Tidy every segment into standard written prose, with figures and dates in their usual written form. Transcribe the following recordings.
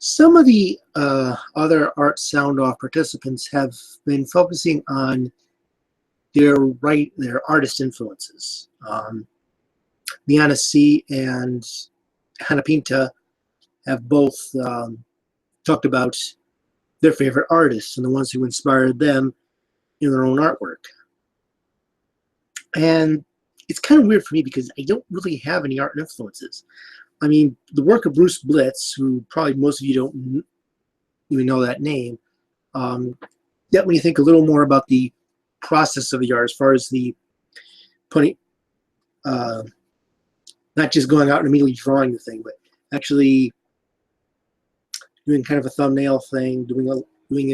Some of the other Art Soundoff participants have been focusing on their artist influences. Liana C. and Hannah Pinta have both talked about their favorite artists and the ones who inspired them in their own artwork. And it's kind of weird for me because I don't really have any art influences. I mean, the work of Bruce Blitz, who probably most of you don't even know that name, get me to think a little more about the process of the art as far as the putting, not just going out and immediately drawing the thing, but actually doing kind of a thumbnail thing, doing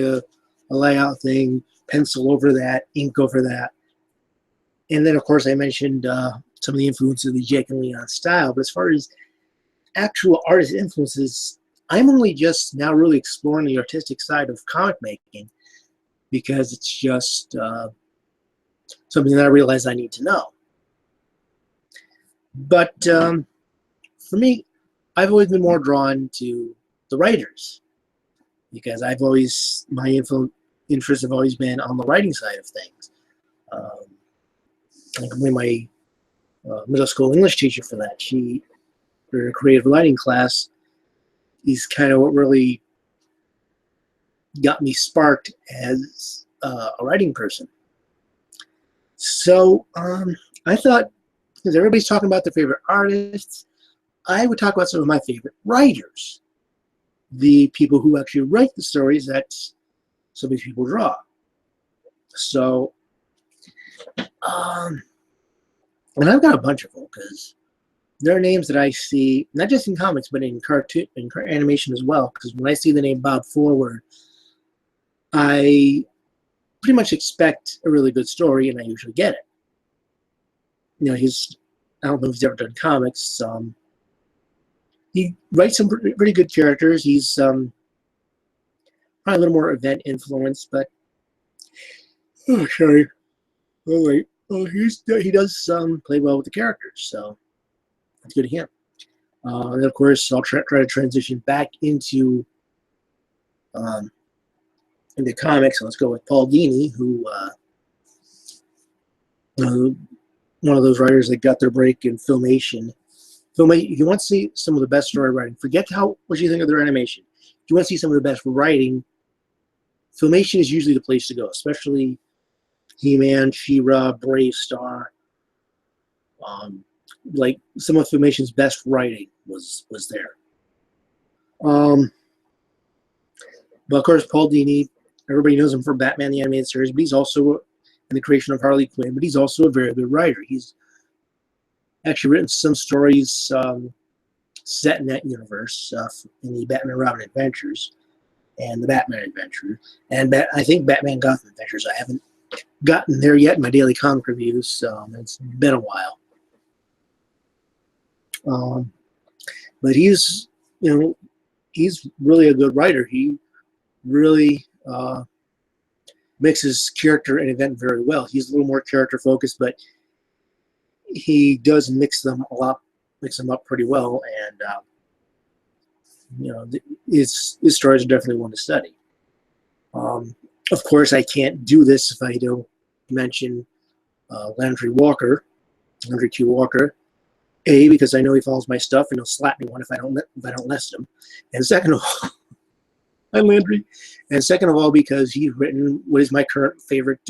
a layout thing, pencil over that, ink over that. And then, of course, I mentioned some of the influences of the Jake and Leon style. But as far as actual artist influences, I'm only just now really exploring the artistic side of comic making because it's just something that I realize I need to know. But for me, I've always been more drawn to the writers because my interests have always been on the writing side of things. I blame my middle school English teacher for that. Her creative writing class is kind of what really got me sparked as a writing person. So I thought, because everybody's talking about their favorite artists, I would talk about some of my favorite writers, the people who actually write the stories that so many people draw. So, and I've got a bunch of them because there are names that I see, not just in comics, but in cartoon and animation as well. Because when I see the name Bob Forward, I pretty much expect a really good story, and I usually get it. You know, I don't know if he's ever done comics. He writes some pretty good characters. He's probably a little more event influenced, but oh, sorry. Oh wait. Oh, he does play well with the characters, so that's good to him. And of course, I'll try to transition back into comics. Let's go with Paul Dini, who one of those writers that got their break in Filmation. If you want to see some of the best story writing, forget what you think of their animation. If you want to see some of the best writing, Filmation is usually the place to go, especially He-Man, She-Ra, Brave Star. Like some of Filmation's best writing was there. But of course, Paul Dini, everybody knows him for Batman the Animated Series, but he's also in the creation of Harley Quinn, but he's also a very good writer. He's actually written some stories set in that universe in the Batman and Robin Adventures and the Batman Adventure. And I think Batman Gotham Adventures. I haven't gotten there yet in my daily comic reviews, so it's been a while. But he's really a good writer. He really mixes character and event very well. He's a little more character focused, but he does mix them up pretty well, and his stories are definitely one to study. Of course, I can't do this if I don't mention Landry Q. Walker. A, because I know he follows my stuff and he'll slap me one if I don't list him. And second of all, I'm Landry. And second of all, because he's written what is my current favorite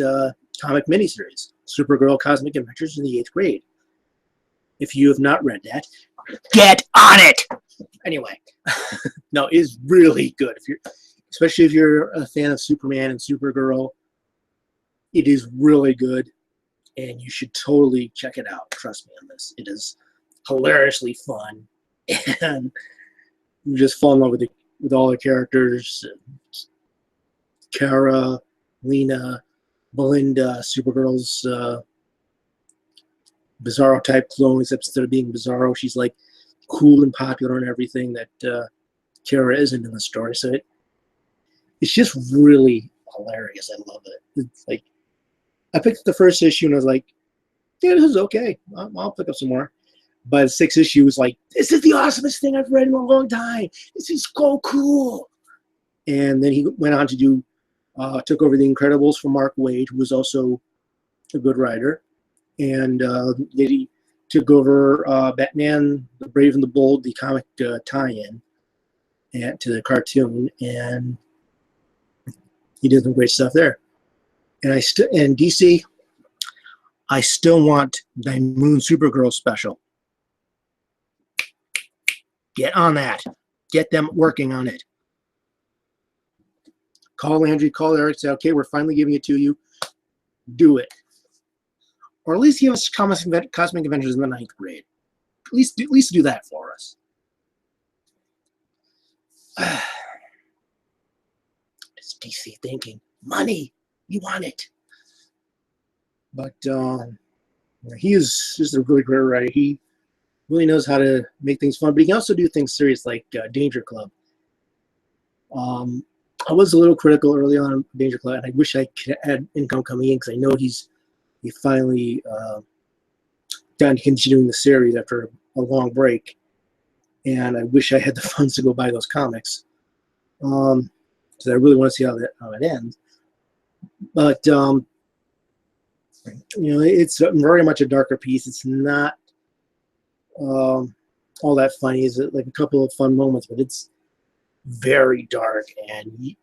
comic miniseries, Supergirl Cosmic Adventures in the 8th Grade. If you have not read that, get on it! Anyway, no, it is really good. Especially if you're a fan of Superman and Supergirl, it is really good, and you should totally check it out. Trust me on this. It is hilariously fun, and you just fall in love with all the characters. Kara, Lena, Belinda, Supergirl's Bizarro type clone, except instead of being Bizarro, she's like cool and popular and everything that Kara isn't in the story. So it's just really hilarious. I love it. It's like I picked up the first issue and I was like, yeah, this is okay. I'll pick up some more. by the sixth issue, he was like, "This is the awesomest thing I've read in a long time. This is so cool." And then he went on to do, took over The Incredibles from Mark Waid, who was also a good writer. And then he took over Batman, The Brave and the Bold, the comic tie-in to the cartoon. And he did some great stuff there. And and DC, I still want the Moon Supergirl special. Get on that. Get them working on it. Call Landry, call Eric, say, okay, we're finally giving it to you. Do it. Or at least give us Cosmic Adventures in the 9th grade. At least do that for us. It's DC thinking. Money. You want it. But he is just a really great writer. He really knows how to make things fun, but he can also do things serious like Danger Club. I was a little critical early on of Danger Club, and I wish I could add income coming in because I know he finally done continuing the series after a long break, and I wish I had the funds to go buy those comics. So I really want to see how it ends. But it's very much a darker piece. It's not all that funny. It's like a couple of fun moments, but it's very dark. And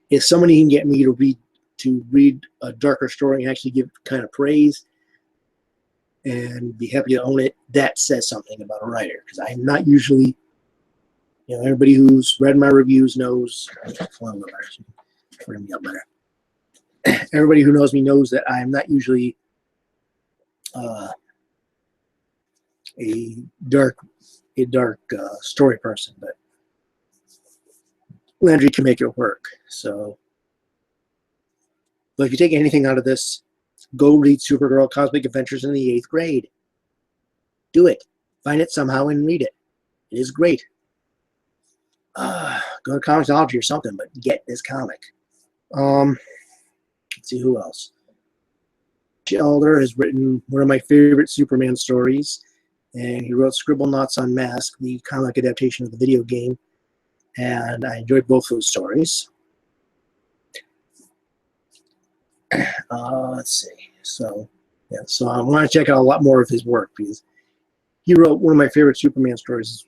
if somebody can get me to read a darker story and actually give kind of praise and be happy to own it, that says something about a writer. Because I'm not usually, everybody who's read my reviews knows. Everybody who knows me knows that I'm not usually a dark story person, but Landry can make it work. So, but if you take anything out of this, go read Supergirl Cosmic Adventures in the 8th grade. Do it. Find it somehow and read it. It is great. Go to Comixology or something, but get this comic. Let's see who else. Elder has written one of my favorite Superman stories, and he wrote Scribblenauts Unmasked, the comic adaptation of the video game, and I enjoyed both those stories. Let's see. So I want to check out a lot more of his work because he wrote one of my favorite Superman stories.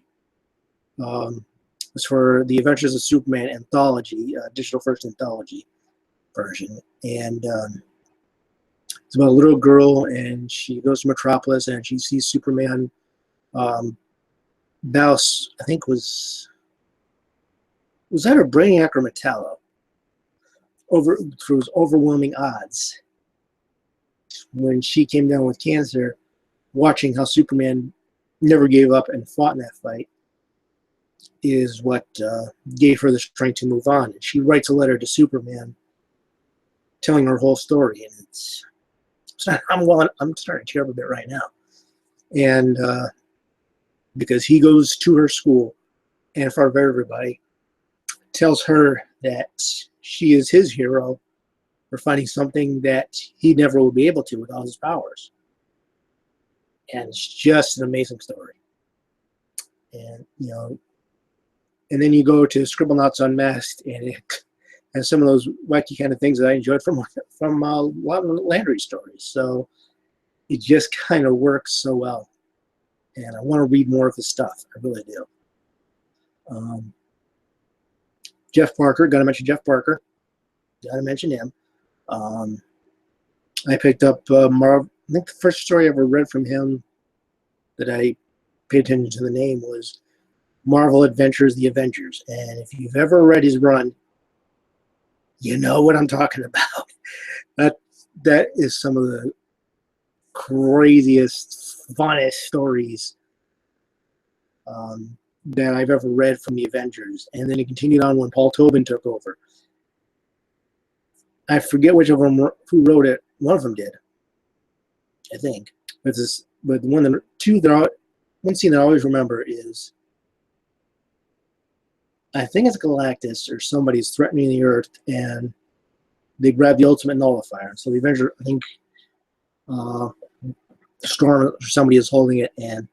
It's for the Adventures of Superman anthology, digital first anthology version, and it's about a little girl, and she goes to Metropolis, and she sees Superman Baus, I think was that a Brainiac or Metallo? Through his overwhelming odds, when she came down with cancer, watching how Superman never gave up and fought in that fight is what gave her the strength to move on. And she writes a letter to Superman telling her whole story, and I'm starting to tear up a bit right now. And because he goes to her school and in front of everybody tells her that she is his hero for finding something that he never will be able to with all his powers. And it's just an amazing story. And and then you go to Scribblenauts Unmasked, and it has some of those wacky kind of things that I enjoyed from a lot of Landry stories. So it just kind of works so well. And I want to read more of his stuff. I really do. Jeff Parker, got to mention Jeff Parker. Got to mention him. I picked up I think the first story I ever read from him that I paid attention to the name was Marvel Adventures, The Avengers. And if you've ever read his run, you know what I'm talking about. That is some of the craziest, funnest stories that I've ever read from the Avengers. And then it continued on when Paul Tobin took over. I forget which of them who wrote it. One of them did, I think. But one scene that I always remember is, I think it's Galactus or somebody's threatening the Earth, and they grab the ultimate nullifier. So the Avenger, I think Storm or somebody is holding it, and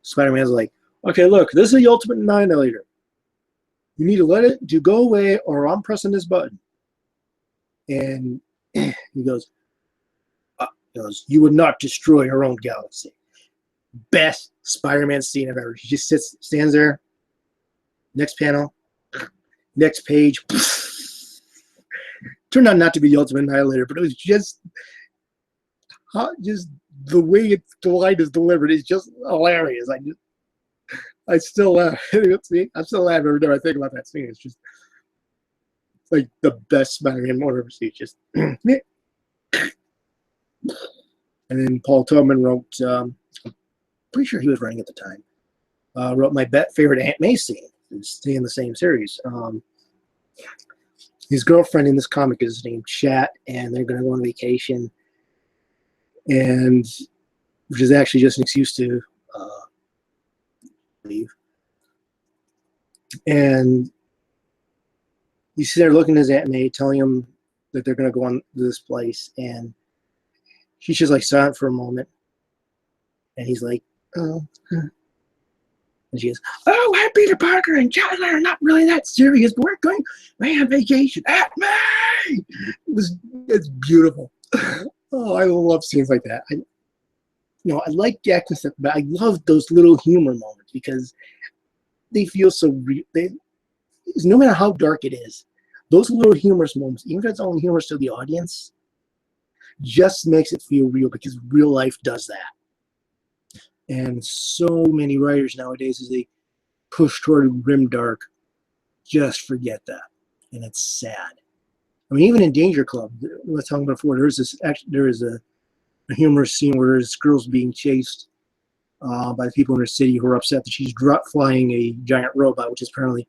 Spider-Man's like, okay, look, this is the ultimate annihilator. You need to let it to go away, or I'm pressing this button. And he goes, you would not destroy your own galaxy. Best Spider-Man scene I've ever. He just stands there. Next panel, next page. Turned out not to be the ultimate annihilator, but it was just the way the line is delivered is just hilarious. I still laugh. See, I'm still laughing every time I think about that scene. It's just like the best Spider-Man moment I've ever seen. Just and then Paul Tobin wrote. I'm pretty sure he was writing at the time. Wrote my favorite Aunt May scene. Stay in the same series. His girlfriend in this comic is named Chat, and they're going to go on vacation, and which is actually just an excuse to leave. And he's there looking at his Aunt May, telling him that they're going to go on to this place, and she's just like silent for a moment, and he's like, "Oh." And she goes, "Oh, I'm Peter Parker and John are not really that serious, but we're going on vacation at May." It's beautiful. Oh, I love scenes like that. I like action stuff, but I love those little humor moments because they feel so real. No matter how dark it is, those little humorous moments, even if it's only humorous to the audience, just makes it feel real because real life does that. And so many writers nowadays, as they push toward grimdark, just forget that, and it's sad. I mean, even in Danger Club, I was talking about before, there is a humorous scene where there's girls being chased by the people in her city who are upset that she's flying a giant robot, which is apparently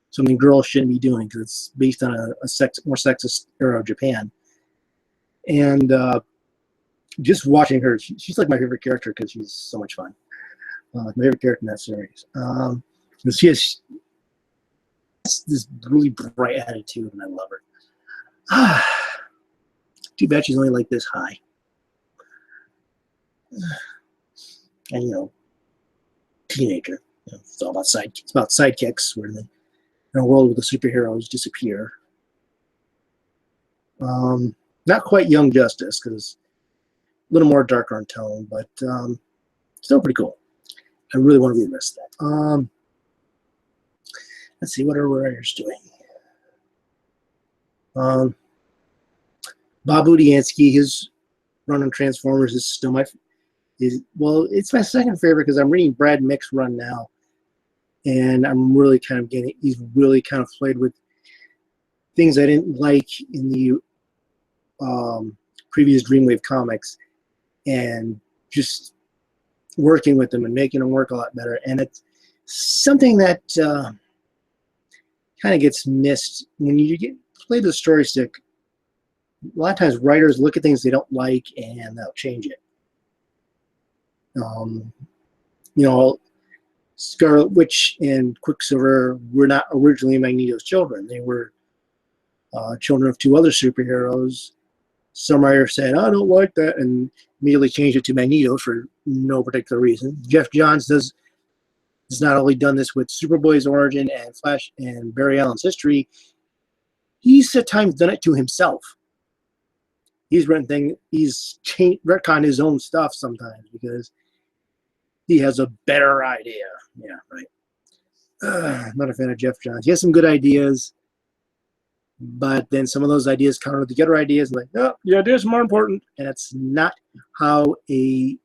something girls shouldn't be doing because it's based on a more sexist era of Japan. And just watching her, she's like my favorite character because she's so much fun. My favorite character in that series. She has this really bright attitude, and I love her. Too bad she's only like this high. And teenager. It's all about sidekicks. It's about sidekicks where in a world where the superheroes disappear. Not quite Young Justice because a little more darker in tone, but still pretty cool. I really want to read the rest of that. Let's see, what are writers doing? Bob Budiansky, his run on Transformers is still it's my second favorite because I'm reading Brad Mick's run now, and I'm really kind of getting. He's really kind of played with things I didn't like in the previous Dreamwave comics, and just working with them and making them work a lot better. And it's something that kind of gets missed when you play the story stick. A lot of times writers look at things they don't like and they'll change it. Scarlet Witch and Quicksilver were not originally Magneto's children. They were children of two other superheroes. Some writer said, "I don't like that," and immediately changed it to Magneto for no particular reason. Jeff Johns has not only done this with Superboy's origin and Flash and Barry Allen's history, he's at times done it to himself. He's retconned his own stuff sometimes because he has a better idea. Yeah, right. Not a fan of Jeff Johns. He has some good ideas, but then some of those ideas counter with the other ideas. Like, no, the idea is more important, and it's not how a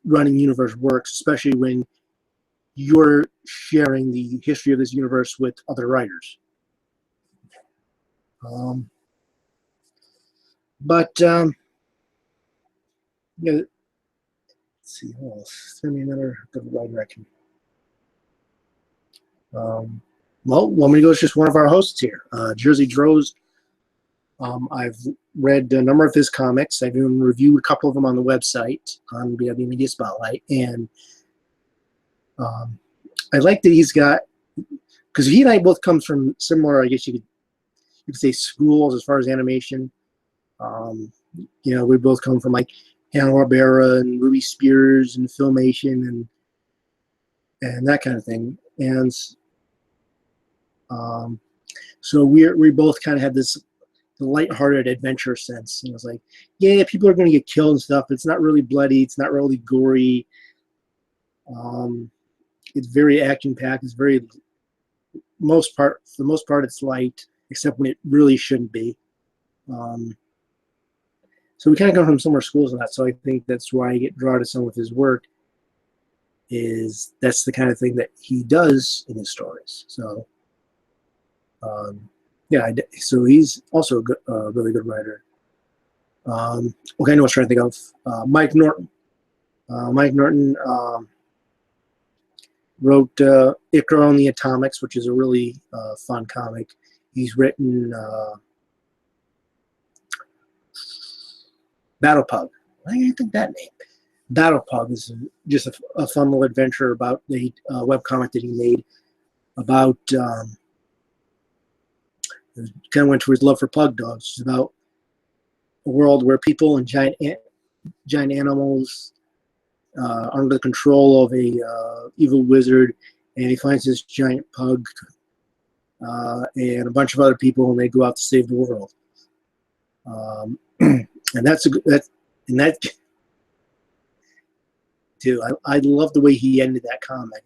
running universe works, especially when you're sharing the history of this universe with other writers. Let's see, who else? Send me another good writer I can. Well, let me go with just one of our hosts here, Jersey Droz. I've read a number of his comics. I've even reviewed a couple of them on the website on BW Media Spotlight, and I like that he's got, because he and I both come from similar, I guess you could say, schools as far as animation. We both come from like Hanna-Barbera and Ruby Spears and Filmation and that kind of thing. And so we both kind of had this lighthearted adventure sense. It's like, yeah, people are going to get killed and stuff, but it's not really bloody. It's not really gory. It's very action-packed. It's for the most part, it's light, except when it really shouldn't be. So we kind of come from similar schools in that. So I think that's why I get drawn to some of his work. That's the kind of thing that he does in his stories. So, yeah. So he's also a really good writer. Okay, I know what I was trying to think of. Mike Norton. Mike Norton wrote Ikra on the Atomics, which is a really fun comic. He's written Battle Pug. Why do you think that name? Battle Pug is just a fun little adventure about the webcomic that he made about kind of went to his love for pug dogs. It's about a world where people and giant animals are under the control of a evil wizard, and he finds this giant pug and a bunch of other people, and they go out to save the world. And that too. I love the way he ended that comic.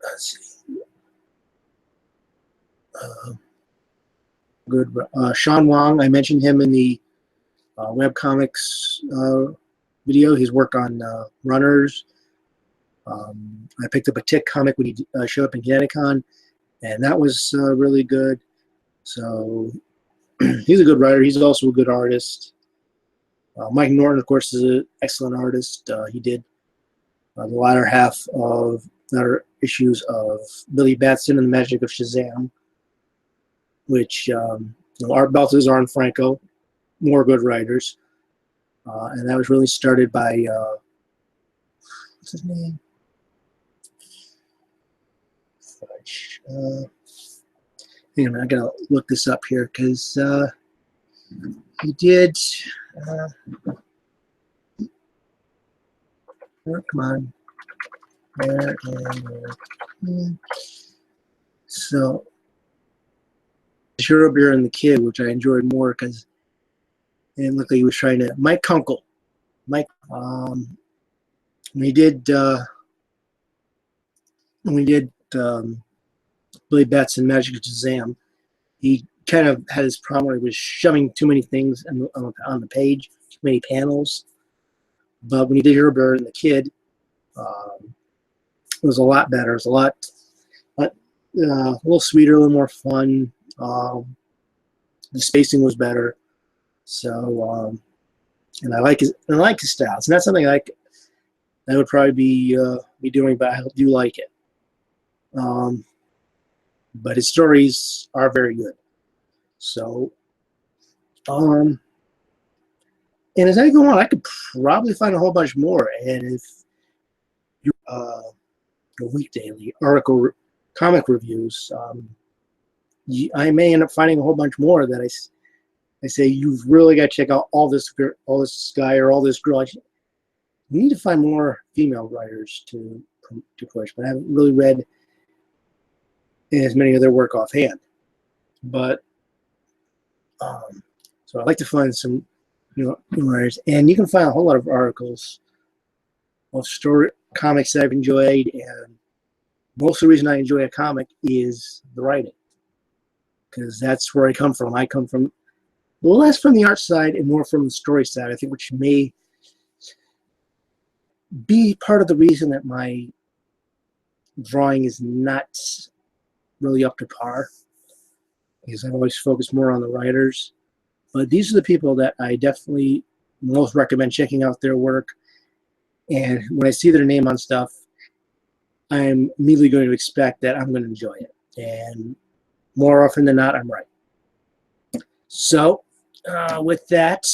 Let's see. Good. Sean Wong, I mentioned him in the webcomics video. He's worked on Runners. I picked up a Tick comic when he showed up in ConnectiCon, and that was really good. So he's a good writer. He's also a good artist. Mike Norton, of course, is an excellent artist. He did the latter issues of Billy Batson and the Magic of Shazam, which Art Beltzes, Arn Franco, more good writers. And that was really started by, what's his name? Hang on, I gotta look this up here because he did. Oh, come on. So, Shiro Beer and the Kid, which I enjoyed more because it didn't look like he was trying to. Mike Kunkel. We did Billy Batson and Magic of Shazam. He kind of had his problem where he was shoving too many things on the page, too many panels. But when he did Hero Bear and the Kid, it was a lot better. It was a little sweeter, a little more fun. The spacing was better. So, and I like his style. It's not something I would probably be doing, but I do like it. But his stories are very good. So, and as I go on, I could probably find a whole bunch more. And if you a week daily article comic reviews, I may end up finding a whole bunch more that I say you've really got to check out all this guy or all this girl. We need to find more female writers to push, but I haven't really read as many of their work offhand. But so I'd like to find some new writers, and you can find a whole lot of articles of story comics that I've enjoyed, and most of the reason I enjoy a comic is the writing, because that's where I come from. I come from less from the art side and more from the story side, I think, which may be part of the reason that my drawing is not really up to par, because I've always focused more on the writers. But these are the people that I definitely most recommend checking out their work. And when I see their name on stuff, I'm immediately going to expect that I'm going to enjoy it. And more often than not, I'm right. So with that,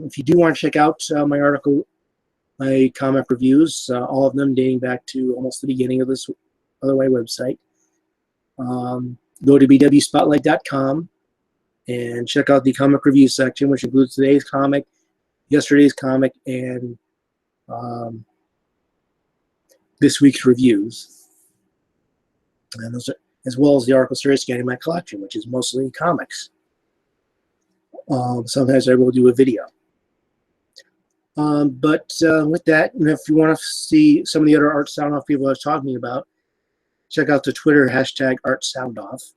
if you do want to check out my comic reviews, all of them dating back to almost the beginning of this other way website, go to bwspotlight.com and check out the comic review section, which includes today's comic, yesterday's comic, and this week's reviews. And those are, as well as the article series scanning my collection, which is mostly comics. Sometimes I will do a video. But with that, if you want to see some of the other Art Soundoff people I was talking about, check out the Twitter hashtag Art Soundoff.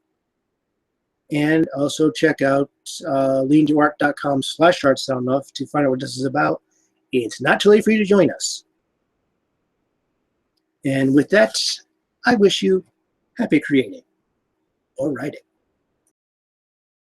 And also check out leantoart.com/Art Soundoff to find out what this is about. It's not too late for you to join us. And with that, I wish you happy creating or writing.